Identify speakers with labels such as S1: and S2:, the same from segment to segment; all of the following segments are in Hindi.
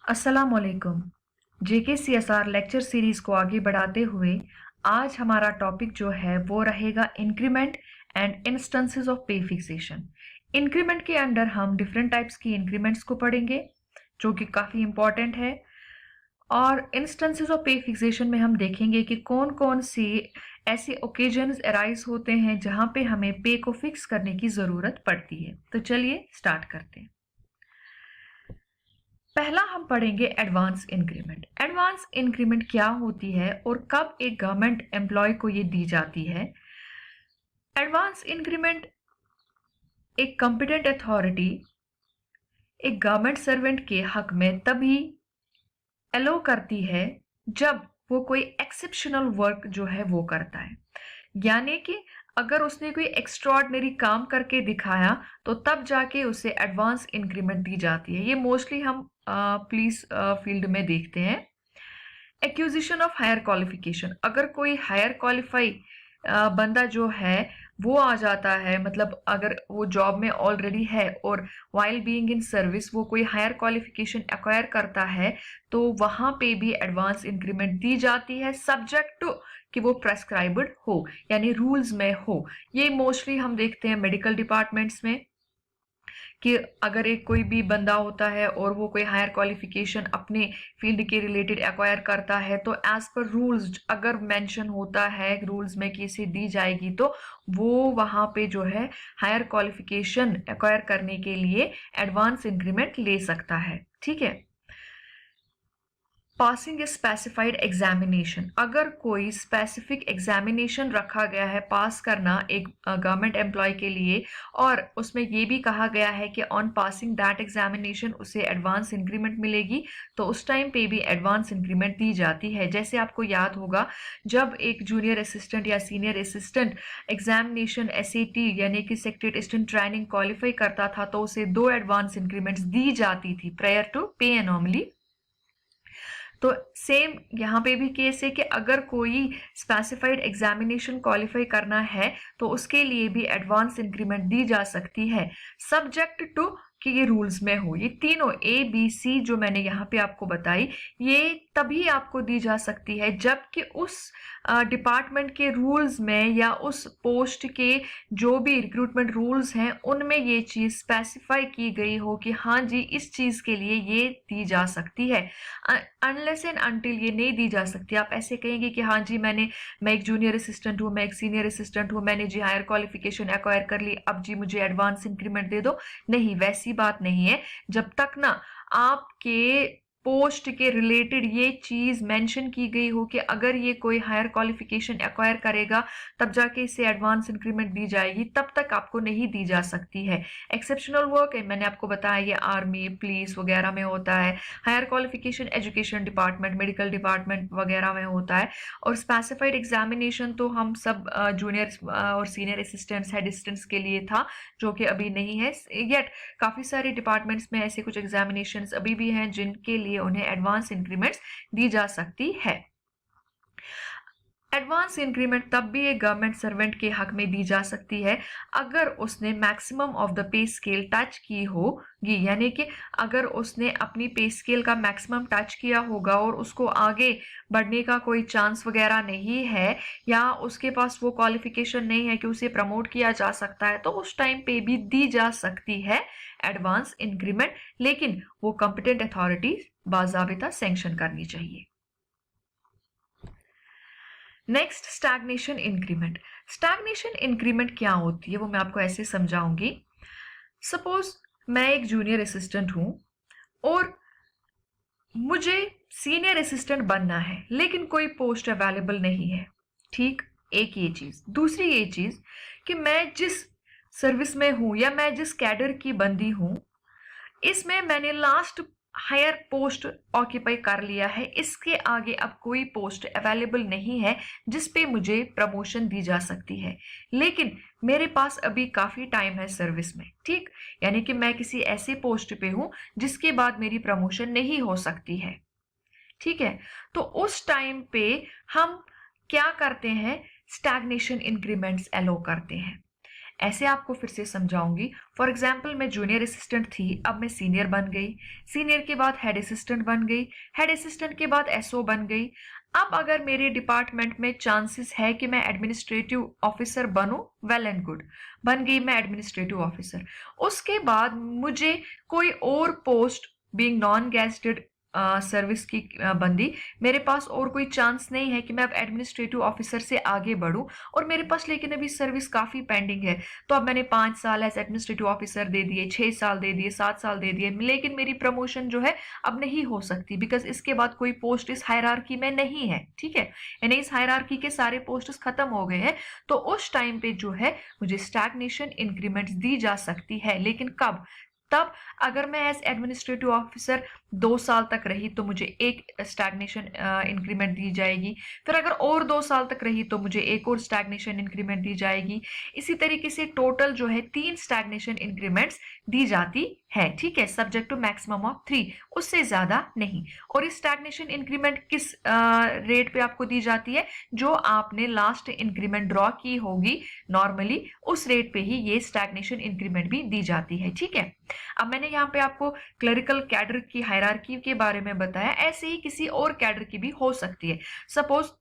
S1: अस्सलाम वालेकुम। जेकेसीएसआर लेक्चर सीरीज को आगे बढ़ाते हुए आज हमारा टॉपिक जो है वो रहेगा इंक्रीमेंट एंड इंस्टेंसेस ऑफ पे फिक्सेशन। इंक्रीमेंट के अंडर हम डिफरेंट टाइप्स की इंक्रीमेंट्स को पढ़ेंगे जो कि काफ़ी इंपॉर्टेंट है, और इंस्टेंसेस ऑफ पे फिक्सेशन में हम देखेंगे कि कौन कौन सी ऐसे ओकेजन्स अराइज होते हैं जहां पे हमें पे को फिक्स करने की ज़रूरत पड़ती है। तो चलिए स्टार्ट करते हैं। पहला हम पढ़ेंगे एडवांस इंक्रीमेंट। एडवांस इंक्रीमेंट क्या होती है और कब एक गवर्नमेंट एम्प्लॉय को ये दी जाती है। एडवांस इंक्रीमेंट एक कॉम्पिटेंट अथॉरिटी एक गवर्नमेंट सर्वेंट के हक में तभी अलो करती है जब वो कोई एक्सेप्शनल वर्क जो है वो करता है, यानी कि अगर उसने कोई एक्स्ट्रॉर्डनरी काम करके दिखाया तो तब जाके उसे एडवांस इंक्रीमेंट दी जाती है। ये मोस्टली हम पुलिस फील्ड में देखते हैं। एक्विजिशन ऑफ हायर क्वालिफिकेशन, अगर कोई हायर क्वालिफाई बंदा जो है वो आ जाता है, मतलब अगर वो जॉब में ऑलरेडी है और वाइल बीइंग इन सर्विस वो कोई हायर क्वालिफिकेशन एक्वायर करता है, तो वहां पे भी एडवांस इंक्रीमेंट दी जाती है, सब्जेक्ट टू कि वो प्रेस्क्राइब्ड हो, यानी रूल्स में हो। ये मोस्टली हम देखते हैं मेडिकल डिपार्टमेंट्स में कि अगर एक कोई भी बंदा होता है और वो कोई हायर क्वालिफिकेशन अपने फील्ड के रिलेटेड एक्वायर करता है, तो एज पर रूल्स अगर मेंशन होता है रूल्स में कि इसे दी जाएगी, तो वो वहां पे जो है हायर क्वालिफिकेशन एक्वायर करने के लिए एडवांस इंक्रीमेंट ले सकता है। ठीक है। पासिंग ए स्पेसिफाइड एग्जामिनेशन, अगर कोई स्पेसिफिक एग्जामिनेशन रखा गया है पास करना एक गवर्नमेंट एम्प्लॉय के लिए, और उसमें ये भी कहा गया है कि ऑन पासिंग दैट एग्जामिनेशन उसे एडवांस इंक्रीमेंट मिलेगी, तो उस टाइम पे भी एडवांस इंक्रीमेंट दी जाती है। जैसे आपको याद होगा, जब एक जूनियर असिस्टेंट या सीनियर असिस्टेंट एग्जामिनेशन एसएटी यानी कि सेक्रेटरी असिस्टेंट ट्रेनिंग क्वालिफाई करता था, तो उसे 2 एडवांस इंक्रीमेंट्स दी जाती थी प्रायर टू पे एनॉमली। तो सेम यहाँ पे भी केस है कि अगर कोई स्पेसिफाइड एग्जामिनेशन क्वालिफाई करना है तो उसके लिए भी एडवांस इंक्रीमेंट दी जा सकती है, सब्जेक्ट टू कि ये रूल्स में हो। ये तीनों ए बी सी जो मैंने यहाँ पे आपको बताई, ये तभी आपको दी जा सकती है जबकि उस डिपार्टमेंट के रूल्स में या उस पोस्ट के जो भी रिक्रूटमेंट रूल्स हैं उनमें ये चीज स्पेसिफाई की गई हो कि हाँ जी इस चीज के लिए ये दी जा सकती है। अनलेस एंड अनटिल ये नहीं दी जा सकती। आप ऐसे कहेंगे कि हाँ जी मैं एक जूनियर असिस्टेंट हूँ, मैं एक सीनियर असिस्टेंट हूँ, मैंने जी हायर क्वालिफिकेशन एक्वायर कर ली, अब जी मुझे एडवांस इंक्रीमेंट दे दो। नहीं, वैसी बात नहीं है। जब तक ना आपके पोस्ट के रिलेटेड ये चीज मेंशन की गई हो कि अगर ये कोई हायर क्वालिफिकेशन एक्वायर करेगा तब जाके इसे एडवांस इंक्रीमेंट दी जाएगी, तब तक आपको नहीं दी जा सकती है। एक्सेप्शनल वर्क है, मैंने आपको बताया, ये आर्मी पुलिस वगैरह में होता है। Higher qualification education department medical department वगैरह में होता है। और स्पेसिफाइड एग्जामिनेशन तो हम सब जूनियर और सीनियर असिस्टेंट्स हेड असिस्टेंट्स के लिए था, जो कि अभी नहीं है। येट काफी सारे डिपार्टमेंट्स में ऐसे कुछ एग्जामिनेशंस अभी भी हैं जिनके लिए उन्हें एडवांस इंक्रीमेंट्स दी जा सकती है। एडवांस इंक्रीमेंट तब भी एक गवर्नमेंट सर्वेंट के हक में दी जा सकती है अगर उसने maximum of the pay scale touch की होगी, यानी कि अगर उसने अपनी पे स्केल का मैक्सिमम टच किया होगा और उसको आगे बढ़ने का कोई चांस वगैरह नहीं है, या उसके पास वो क्वालिफिकेशन नहीं है कि उसे प्रमोट किया जा सकता है, तो उस टाइम पे भी दी जा सकती है एडवांस इंक्रीमेंट, लेकिन वो कॉम्पिटेंट अथॉरिटी बाज़ाबिता सैंक्शन करनी चाहिए। Next, stagnation increment. Stagnation increment क्या होती है वो मैं आपको ऐसे समझाऊंगी। सपोज मैं एक जूनियर असिस्टेंट हूं और मुझे सीनियर असिस्टेंट बनना है लेकिन कोई पोस्ट अवेलेबल नहीं है। ठीक, एक ये चीज। दूसरी ये चीज कि मैं जिस सर्विस में हूं या मैं जिस कैडर की बंदी हूं, इसमें मैंने लास्ट हायर पोस्ट ऑक्यूपाई कर लिया है, इसके आगे अब कोई पोस्ट अवेलेबल नहीं है जिस पे मुझे प्रमोशन दी जा सकती है, लेकिन मेरे पास अभी काफी टाइम है सर्विस में। ठीक, यानी कि मैं किसी ऐसे पोस्ट पे हूं जिसके बाद मेरी प्रमोशन नहीं हो सकती है। ठीक है, तो उस टाइम पे हम क्या करते हैं, स्टैग्नेशन इंक्रीमेंट्स एलो करते हैं। ऐसे आपको फिर से समझाऊंगी। फॉर एग्जाम्पल मैं जूनियर असिस्टेंट थी, अब मैं सीनियर बन गई, सीनियर के बाद हेड असिस्टेंट बन गई, हेड असिस्टेंट के बाद एसओ बन गई। अब अगर मेरे डिपार्टमेंट में चांसेस है कि मैं एडमिनिस्ट्रेटिव ऑफिसर बनूं, वेल एंड गुड, बन गई मैं एडमिनिस्ट्रेटिव ऑफिसर। उसके बाद मुझे कोई और post being non gazetted service की बंदी, मेरे पास और कोई चांस नहीं है कि मैं अब एडमिनिस्ट्रेटिव ऑफिसर से आगे बढ़ूं, और मेरे पास लेकिन अभी सर्विस काफी पेंडिंग है। तो अब मैंने 5 साल एज एडमिनिस्ट्रेटिव ऑफिसर दे दिए, 6 साल दे दिए, 7 साल दे दिए, लेकिन मेरी प्रमोशन जो है अब नहीं हो सकती, बिकॉज इसके बाद कोई पोस्ट इस हायरार्की में नहीं है। ठीक है, यानी इस हायरार्की के सारे पोस्ट खत्म हो गए हैं। तो उस टाइम पे जो है मुझे स्टैग्नेशन इंक्रीमेंट्स दी जा सकती है। लेकिन कब? तब अगर मैं एज एडमिनिस्ट्रेटिव ऑफिसर 2 साल तक रही तो मुझे एक स्टैग्नेशन इंक्रीमेंट दी जाएगी। फिर अगर और 2 साल तक रही तो मुझे एक और स्टैग्नेशन इंक्रीमेंट दी जाएगी। इसी तरीके से टोटल जो है 3 स्टैग्नेशन इंक्रीमेंट्स दी जाती है। ठीक है, सब्जेक्ट टू मैक्सिमम ऑफ 3, उससे ज्यादा नहीं। और इस स्टैग्नेशन इंक्रीमेंट किस रेट पे आपको दी जाती है? जो आपने लास्ट इंक्रीमेंट ड्रॉ की होगी नॉर्मली, उस रेट पे ही ये स्टैग्नेशन इंक्रीमेंट भी दी जाती है। ठीक है, अब मैंने यहाँ पे आपको क्लरिकल कैडर की हायरार्की के बारे में बताया, ऐसे ही किसी और कैडर की भी हो सकती है। सपोज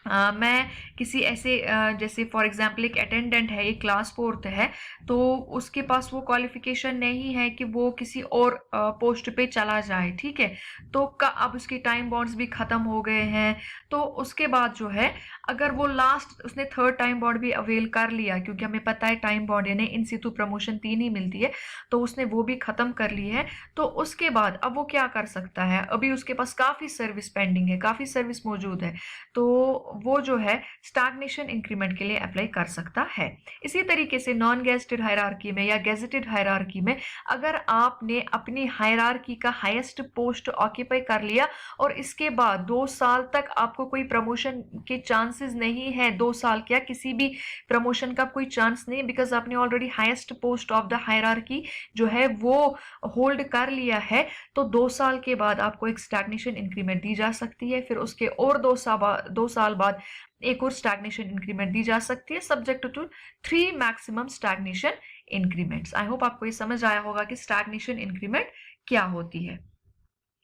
S1: मैं किसी ऐसे जैसे फॉर एग्जाम्पल एक अटेंडेंट है, एक क्लास 4th है, तो उसके पास वो क्वालिफिकेशन नहीं है कि वो किसी और पोस्ट पे चला जाए। ठीक है, तो अब उसके टाइम बॉन्ड्स भी खत्म हो गए हैं। तो उसके बाद जो है, अगर वो लास्ट उसने 3rd टाइम बॉन्ड भी अवेल कर लिया, क्योंकि हमें पता है टाइम बॉन्ड यानी इन सितु प्रमोशन 3 ही मिलती है, तो उसने वो भी खत्म कर ली है। तो उसके बाद अब वो क्या कर सकता है? अभी उसके पास काफी सर्विस पेंडिंग है, काफी सर्विस मौजूद है, तो वो जो है स्टैग्नेशन इंक्रीमेंट के लिए अप्लाई कर सकता है। इसी तरीके से नॉन गेजेटेड हायरार्की में या गेजेटेड हायरार्की में अगर आपने अपनी हायरार्की का हाईएस्ट पोस्ट ऑक्यूपाई कर लिया और इसके बाद 2 साल तक आपको कोई प्रमोशन के चांसेस नहीं है, 2 साल क्या किसी भी प्रमोशन का कोई चांस नहीं, बिकॉज आपने already highest post of the hierarchy जो है वो होल्ड कर लिया है, तो 2 साल के बाद आपको एक स्टैग्नेशन इंक्रीमेंट दी जा सकती है। फिर उसके और 2 साल बाद एक और स्टैग्नेशन इंक्रीमेंट दी जा सकती है, subject to 3 maximum stagnation increments. I hope आपको ये समझ आया होगा कि स्टैग्नेशन इंक्रीमेंट क्या होती है।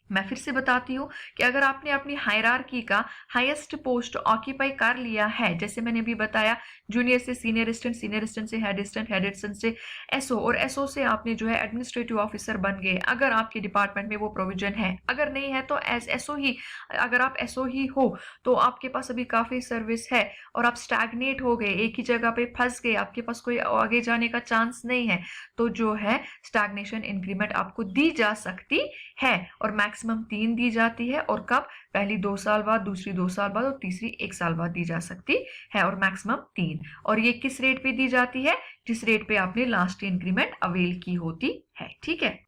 S1: मैं फिर से बताती हूँ कि अगर आपने अपनी हायरार्की का हाईएस्ट पोस्ट ऑक्यूपाई कर लिया है, जैसे मैंने भी बताया, जूनियर से सीनियर असिस्टेंट, सीनियर असिस्टेंट से हेड असिस्टेंट, हेड असिस्टेंट से एसओ, और एसओ से आपने जो है एडमिनिस्ट्रेटिव ऑफिसर बन गए, अगर आपके डिपार्टमेंट में वो प्रोविजन है। अगर नहीं है तो एज एसओ ही, अगर आप एसओ ही हो तो आपके पास अभी काफी सर्विस है और आप स्टैग्नेट हो गए, एक ही जगह पे फंस गए, आपके पास कोई आगे जाने का चांस नहीं है, तो जो है स्टैग्नेशन इंक्रीमेंट आपको दी जा सकती है। और मैक्सिमम 3 दी जाती है, और कब? पहली 2 साल बाद, दूसरी 2 साल बाद और तीसरी 1 साल बाद दी जा सकती है, और मैक्सिमम 3। और ये किस रेट पे दी जाती है? जिस रेट पे आपने लास्ट इंक्रीमेंट अवेल की होती है। ठीक है,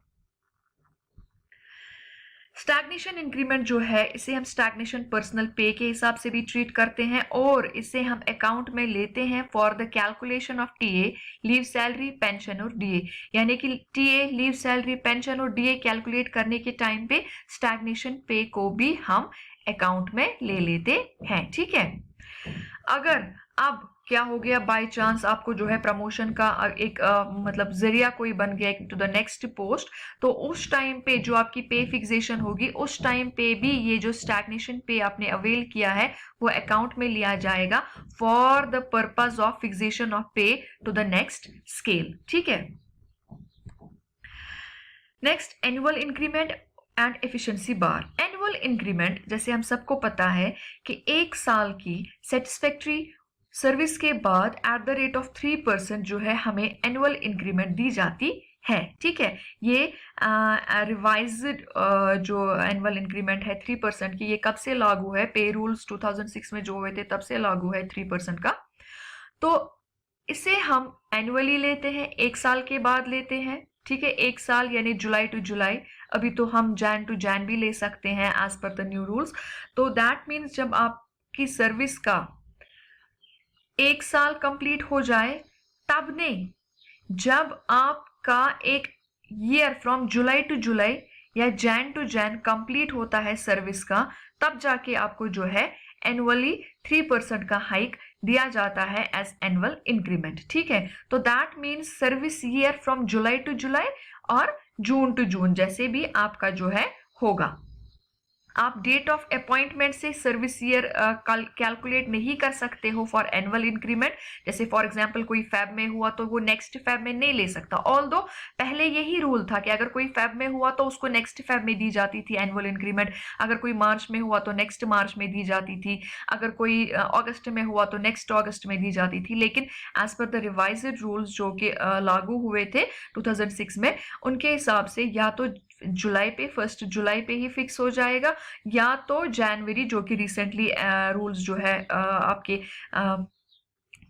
S1: स्टैग्नेशन इंक्रीमेंट जो है इसे हम स्टैग्नेशन पर्सनल पे के हिसाब से भी ट्रीट करते हैं, और इसे हम अकाउंट में लेते हैं for the calculation of TA, leave salary, pension और डीए। यानी कि टीए, लीव सैलरी, पेंशन और डीए कैलकुलेट करने के टाइम पे स्टैग्नेशन पे को भी हम अकाउंट में ले लेते हैं। ठीक है, अगर अब क्या हो गया, बाय चांस आपको जो है प्रमोशन का एक मतलब जरिया कोई बन गया टू द नेक्स्ट पोस्ट, तो उस टाइम पे जो आपकी पे फिक्सेशन होगी, उस टाइम पे भी ये जो स्टैग्नेशन पे आपने अवेल किया है वो अकाउंट में लिया जाएगा for the purpose of fixation of पे टू द नेक्स्ट स्केल। ठीक है, next annual increment and efficiency bar. Annual increment जैसे हम सबको पता है कि 1 साल की सेटिस्फैक्ट्री सर्विस के बाद एट द रेट ऑफ 3% जो है हमें एनुअल इंक्रीमेंट दी जाती है। ठीक है, ये रिवाइज्ड जो एनुअल इंक्रीमेंट है 3% की, ये कब से लागू है? पे रूल्स 2006 में जो हुए थे तब से लागू है 3% का। तो इसे हम एनुअली लेते हैं, 1 साल के बाद लेते हैं। ठीक है, 1 साल यानी जुलाई टू जुलाई, अभी तो हम जैन टू जैन भी ले सकते हैं as per the new rules. तो दैट मीन्स जब आपकी सर्विस का 1 साल कंप्लीट हो जाए, तब नहीं, जब आपका एक ईयर फ्रॉम जुलाई टू जुलाई या जैन टू जैन कंप्लीट होता है सर्विस का, तब जाके आपको जो है एनुअली 3% का हाइक दिया जाता है एज एनुअल इंक्रीमेंट। ठीक है, तो that means service year from July to July और जून टू जून जैसे भी आपका जो है होगा। आप डेट ऑफ अपॉइंटमेंट से सर्विस ईयर कैलकुलेट नहीं कर सकते हो फॉर एनुअल इंक्रीमेंट। जैसे फॉर एग्जांपल कोई फेब में हुआ तो वो नेक्स्ट फेब में नहीं ले सकता, ऑल्दो पहले यही रूल था कि अगर कोई फेब में हुआ तो उसको नेक्स्ट फेब में दी जाती थी एनुअल इंक्रीमेंट, अगर कोई मार्च में हुआ तो नेक्स्ट मार्च में दी जाती थी, अगर कोई अगस्त में हुआ तो नेक्स्ट अगस्त में दी जाती थी। लेकिन as per the revised rules जो कि लागू हुए थे 2006 में, उनके हिसाब से या तो जुलाई पे 1 जुलाई पे ही फिक्स हो जाएगा, या तो जनवरी, जो कि रिसेंटली रूल्स जो है आपके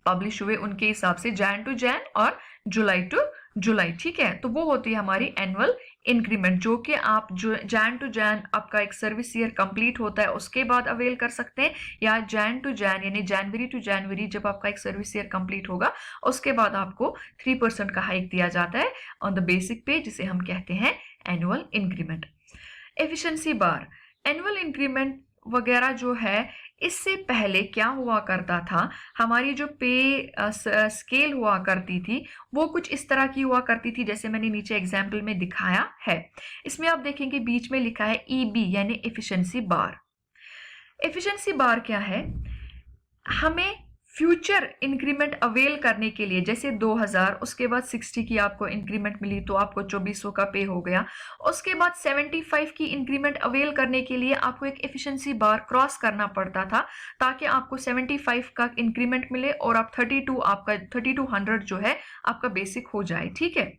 S1: पब्लिश हुए उनके हिसाब से जैन टू जैन और जुलाई टू जुलाई। ठीक है, तो वो होती है हमारी एनुअल इंक्रीमेंट, जो कि आप जो जैन टू जैन आपका एक सर्विस ईयर कंप्लीट होता है उसके बाद अवेल कर सकते हैं, या जैन टू जैन यानी जनवरी टू जनवरी जब आपका एक सर्विस ईयर कंप्लीट होगा उसके बाद आपको 3% का हाइक दिया जाता है ऑन द बेसिक पे, जिसे हम कहते हैं एनुअल इंक्रीमेंट। एफिशिएंसी बार, एनुअल इंक्रीमेंट वगैरह जो है, इससे पहले क्या हुआ करता था, हमारी जो पे स्केल हुआ करती थी वो कुछ इस तरह की हुआ करती थी जैसे मैंने नीचे एग्जाम्पल में दिखाया है। इसमें आप देखेंगे बीच में लिखा है EB यानी एफिशिएंसी बार। एफिशिएंसी बार क्या है, हमें फ्यूचर इंक्रीमेंट अवेल करने के लिए, जैसे 2000 उसके बाद 60 की आपको इंक्रीमेंट मिली तो आपको 2400 का पे हो गया, उसके बाद 75 की इंक्रीमेंट अवेल करने के लिए आपको एक एफिशिएंसी बार क्रॉस करना पड़ता था ताकि आपको 75 का इंक्रीमेंट मिले और आप 3200 जो है आपका बेसिक हो जाए। ठीक है,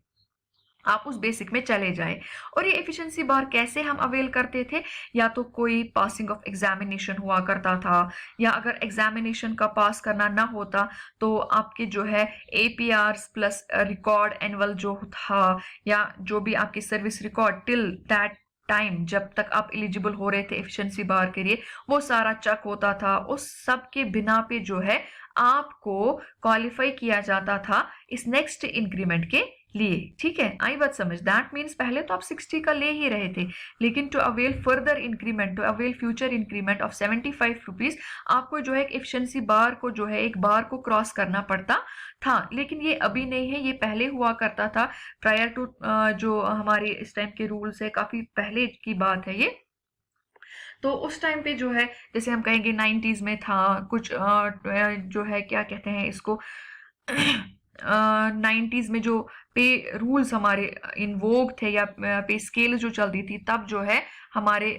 S1: आप उस बेसिक में चले जाए। और ये एफिशिएंसी बार कैसे हम अवेल करते थे, या तो कोई पासिंग ऑफ एग्जामिनेशन हुआ करता था, या अगर एग्जामिनेशन का पास करना ना होता तो आपके जो है APRs प्लस रिकॉर्ड एनुअल जो था, या जो भी आपकी service record till that time जब तक आप एलिजिबल हो रहे थे एफिशिएंसी बार के लिए, वो सारा चेक होता था। उस सब के बिना पे जो है आपको क्वालिफाई किया जाता था इस नेक्स्ट इंक्रीमेंट के लिए। ठीक है, आई बात समझ। दैट मीन्स पहले तो आप 60 का ले ही रहे थे, लेकिन to avail further increment, to avail future increment of 75 rupees, आपको जो है एफिशिएंसी बार को जो है एक बार को क्रॉस करना पड़ता था। लेकिन ये अभी नहीं है, ये पहले हुआ करता था प्रायर टू जो हमारे इस टाइम के रूल्स है, काफी पहले की बात है ये। तो उस टाइम पे जो है जैसे हम कहेंगे 90s में था कुछ जो है क्या कहते हैं इसको 90s में जो पे रूल्स हमारे इन्वोग थे या पे स्केल जो चलती थी, तब जो है हमारे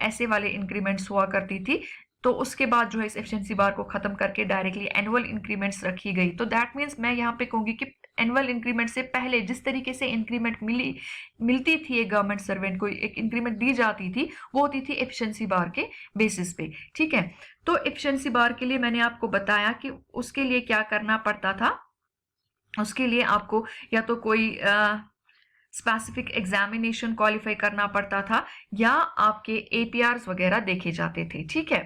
S1: ऐसे वाले इंक्रीमेंट्स हुआ करती थी। तो उसके बाद जो है इस एफिशिएंसी बार को खत्म करके डायरेक्टली एनुअल इंक्रीमेंट्स रखी गई। तो दैट मीन्स मैं यहाँ पे कहूंगी कि एनुअल इंक्रीमेंट से पहले जिस तरीके से इंक्रीमेंट मिलती थी, एक गवर्नमेंट सर्वेंट को एक इंक्रीमेंट दी जाती थी, वो होती थी एफिशिएंसी बार के बेसिस पे। ठीक है, तो एफिशिएंसी बार के लिए मैंने आपको बताया कि उसके लिए क्या करना पड़ता था। उसके लिए आपको या तो कोई स्पेसिफिक एग्जामिनेशन क्वालिफाई करना पड़ता था, या आपके APRs वगैरह देखे जाते थे। ठीक है,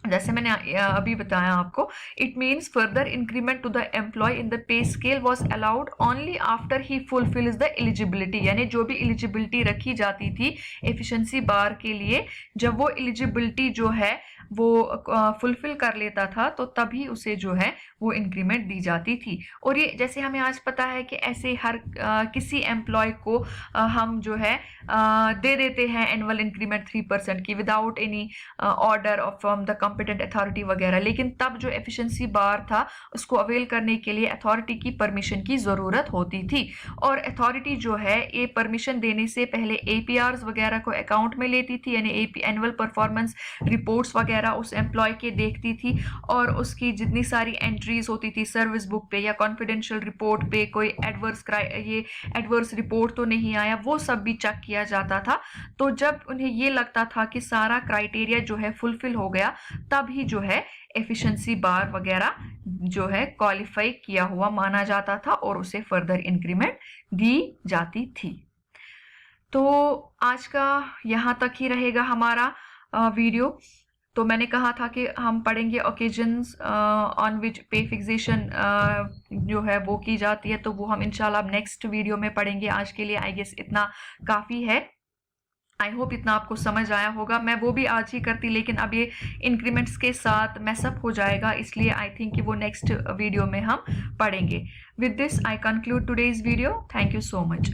S1: जैसे मैंने अभी बताया आपको, it means further increment to the employee in the pay scale was allowed only after he fulfills the eligibility, यानी जो भी एलिजिबिलिटी रखी जाती थी एफिशिएंसी बार के लिए, जब वो एलिजिबिलिटी जो है वो फुलफिल कर लेता था तो तभी उसे जो है वो इंक्रीमेंट दी जाती थी। और ये जैसे हमें आज पता है कि ऐसे हर किसी एम्प्लॉय को हम जो है दे देते हैं एनुअल इंक्रीमेंट 3% की without any order from the competent authority वगैरह। लेकिन तब जो एफिशिएंसी बार था उसको अवेल करने के लिए अथॉरिटी की परमिशन की ज़रूरत होती थी, और अथॉरिटी जो है ये परमिशन देने से पहले APRs वगैरह को अकाउंट में लेती थी, यानी एनुअल परफॉर्मेंस रिपोर्ट्स वगैरह उस एम्प्लॉय के देखती थी, और उसकी जितनी सारी एंट्रीज होती थी सर्विस बुक पे या कॉन्फिडेंशियल रिपोर्ट पे, कोई एडवर्स रिपोर्ट तो नहीं आया, वो सब भी चेक किया जाता था। तो जब उन्हें ये लगता था कि सारा क्राइटेरिया जो है फुलफिल हो गया, तब ही जो है एफिशिएंसी बार वगैरह जो है क्वालिफाई किया हुआ माना जाता था और उसे फर्दर इंक्रीमेंट दी जाती थी। तो आज का यहाँ तक ही रहेगा हमारा वीडियो। तो मैंने कहा था कि हम पढ़ेंगे ओकेजन्स ऑन विच पे फिक्सेशन जो है वो की जाती है, तो वो हम इंशाल्लाह नेक्स्ट वीडियो में पढ़ेंगे। आज के लिए आई गेस इतना काफ़ी है। आई होप इतना आपको समझ आया होगा। मैं वो भी आज ही करती, लेकिन अब ये इंक्रीमेंट्स के साथ मैसअप हो जाएगा, इसलिए आई थिंक कि वो नेक्स्ट वीडियो में हम पढ़ेंगे। With this I conclude today's video. Thank you so much.